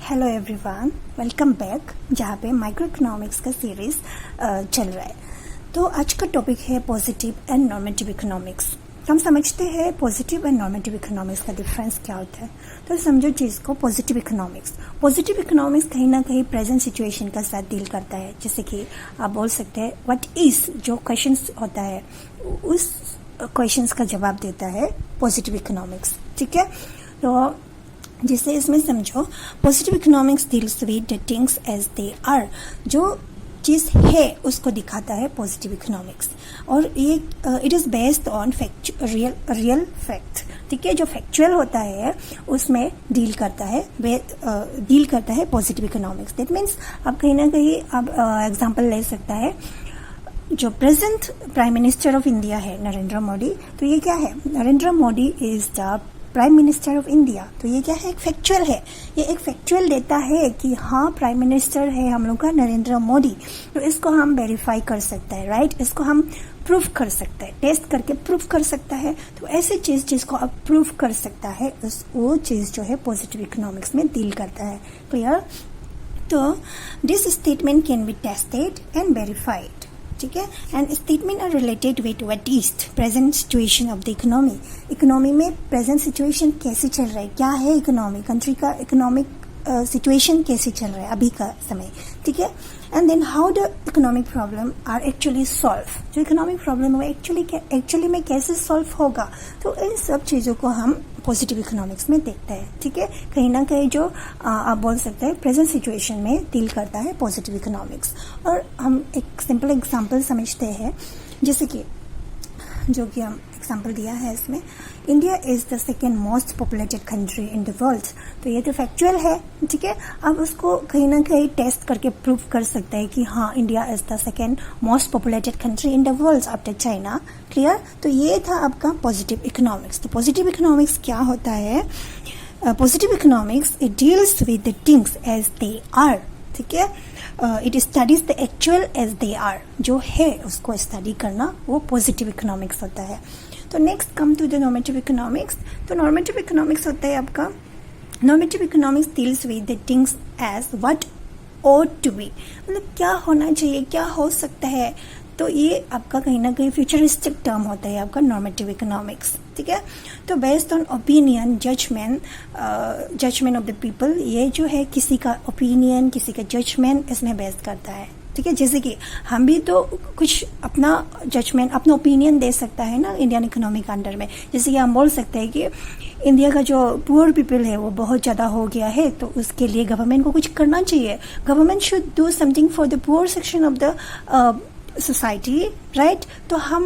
Hello everyone, welcome back. जहाँ पे micro economics का सीरीज चल रहा है। तो आज का टॉपिक है पॉजिटिव एंड नॉर्मेटिव इकोनॉमिक्स। हम समझते हैं पॉजिटिव एंड नॉर्मेटिव इकोनॉमिक्स का डिफरेंस क्या होता है। तो समझो चीज़ को पॉजिटिव इकोनॉमिक्स। पॉजिटिव इकोनॉमिक्स कहीं ना कहीं प्रेजेंट सिचुएशन का साथ डील करता है। जैसे कि आप बोल सकते हैं व्हाट इज, जो क्वेश्चंस होता है उस क्वेश्चंस का जवाब देता है पॉजिटिव इकोनॉमिक्स। ठीक है, तो जिसे इसमें समझो positive economics deals with the things as they are. जो चीज़ है उसको दिखाता है पॉजिटिव इकोनॉमिक्स, और ये it is based on real fact. ठीक है, जो फैक्चुअल होता है उसमें डील करता है पॉजिटिव इकोनॉमिक्स। दैट मीन्स आप कहीं ना कहीं आप एग्जांपल ले सकता है। जो present prime minister of India है नरेंद्र मोदी, तो ये क्या है, Narendra Modi is the prime minister of India. तो ये क्या है, एक फैक्चुअल है। ये एक फैक्चुअल देता है कि हाँ प्राइम मिनिस्टर है हम लोग का नरेंद्र मोदी। तो इसको हम वेरीफाई कर सकते हैं, राइट। इसको हम प्रूफ कर सकते हैं, टेस्ट करके प्रूफ कर सकता है। तो ऐसी चीज जिसको आप प्रूफ कर सकता है वो चीज जो है पॉजिटिव इकोनॉमिक्स में डील करता है। क्लियर। तो this statement can be tested and verified. ठीक है, and statement are related with what is present situation of the economy. Economy में प्रेजेंट सिचुएशन कैसे चल रहा है, क्या है इकोनॉमी, कंट्री का इकोनॉमिक सिचुएशन कैसे चल रहा है अभी का समय। ठीक है, and then how the economic problem are actually solve. जो इकोनॉमिक प्रॉब्लम है एक्चुअली में कैसे सॉल्व होगा, तो इन सब चीजों को हम पॉजिटिव इकोनॉमिक्स में देखते हैं। ठीक है, कहीं ना कहीं जो आप बोल सकते हैं प्रेजेंट सिचुएशन में डील करता है पॉजिटिव इकोनॉमिक्स। और हम एक सिंपल एग्जांपल समझते हैं, जैसे कि जो कि हम एग्जांपल दिया है इसमें, India is the second most populated country in the world. तो ये तो फैक्चुअल है। ठीक है, अब उसको कहीं ना कहीं टेस्ट करके प्रूफ कर सकते हैं कि हाँ India is the second most populated country in the world after China. Clear. तो ये था आपका पॉजिटिव इकोनॉमिक्स। तो पॉजिटिव इकोनॉमिक्स क्या होता है, positive economics it deals with the things as they are. ठीक है, it studies the actual as they are. जो है उसको स्टडी करना वो पॉजिटिव इकोनॉमिक्स होता है। तो next come to the normative economics. तो नॉर्मेटिव इकोनॉमिक्स होता है आपका, normative economics deals with the things as what ought to be, मतलब क्या होना चाहिए, क्या हो सकता है। तो ये आपका कहीं ना कहीं फ्यूचरिस्टिक टर्म होता है आपका नॉर्मेटिव इकोनॉमिक्स। ठीक है, तो based on opinion judgement of the people, ये जो है किसी का ओपिनियन, किसी का जजमेंट इसमें बेस्ड करता है। ठीक है, जैसे कि हम भी तो कुछ अपना जजमेंट, अपना ओपिनियन दे सकता है ना इंडियन इकोनॉमी के अंडर में। जैसे कि हम बोल सकते हैं कि इंडिया का जो पुअर पीपल है वो बहुत ज़्यादा हो गया है, तो उसके लिए गवर्नमेंट को कुछ करना चाहिए। Government should do something for the poor section of the society, right. तो हम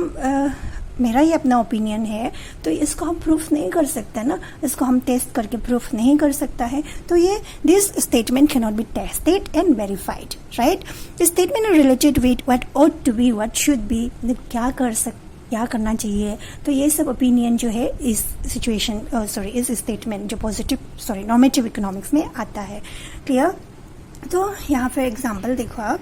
मेरा ही अपना ओपिनियन है, तो इसको हम प्रूफ नहीं कर सकते ना, इसको हम टेस्ट करके प्रूफ नहीं कर सकता है। तो ये this statement can not be tested and verified, right. Statement are related with what ought to be, what should be, मतलब क्या करना चाहिए। तो ये सब ओपिनियन जो है इस सिचुएशन इस स्टेटमेंट जो नॉर्मेटिव इकोनॉमिक्स में आता है। क्लियर। तो यहाँ पे एग्जाम्पल देखो आप,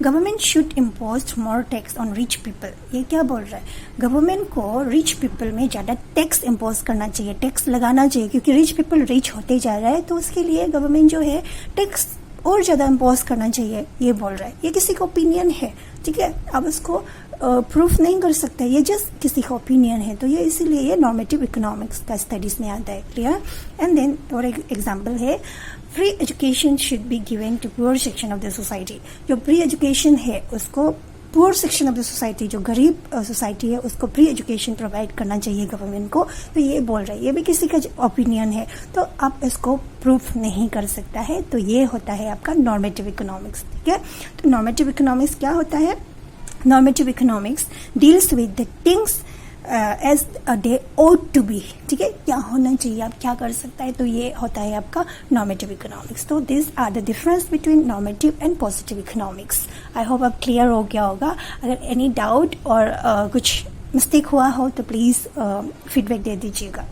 government should impose more tax on rich people. ये क्या बोल रहा है, गवर्नमेंट को रिच पीपल में ज़्यादा टैक्स इम्पोज करना चाहिए, टैक्स लगाना चाहिए, क्योंकि रिच पीपल रिच होते जा रहा है। तो उसके लिए गवर्नमेंट जो है टैक्स और ज़्यादा इम्पोज करना चाहिए, ये बोल रहा है। ये किसी का ओपिनियन है। ठीक है, अब उसको प्रूफ नहीं कर सकते, ये जस्ट किसी का ओपिनियन है। तो ये इसीलिए ये नॉर्मेटिव इकोनॉमिक्स का स्टडीज में आता है। क्लियर। एंड देन और एक एग्जांपल है, free education should be given to poor section of the society. जो फ्री एजुकेशन है उसको poor section of the society, जो गरीब सोसाइटी है उसको फ्री एजुकेशन प्रोवाइड करना चाहिए गवर्नमेंट को। तो ये बोल रहा है, ये भी किसी का ओपिनियन है, तो आप इसको प्रूफ नहीं कर सकता है। तो ये होता है आपका नॉर्मेटिव इकोनॉमिक्स। ठीक है, तो नॉर्मेटिव इकोनॉमिक्स क्या होता है, normative economics deals with the things as they ought to be. ठीक है, क्या होना चाहिए, आप क्या कर सकता है, तो ये होता है आपका नॉर्मेटिव इकोनॉमिक्स। तो this are the difference between normative and positive economics. I hope अब क्लियर हो गया होगा। अगर एनी डाउट और कुछ मिस्टेक हुआ हो तो प्लीज़ फीडबैक दे दीजिएगा।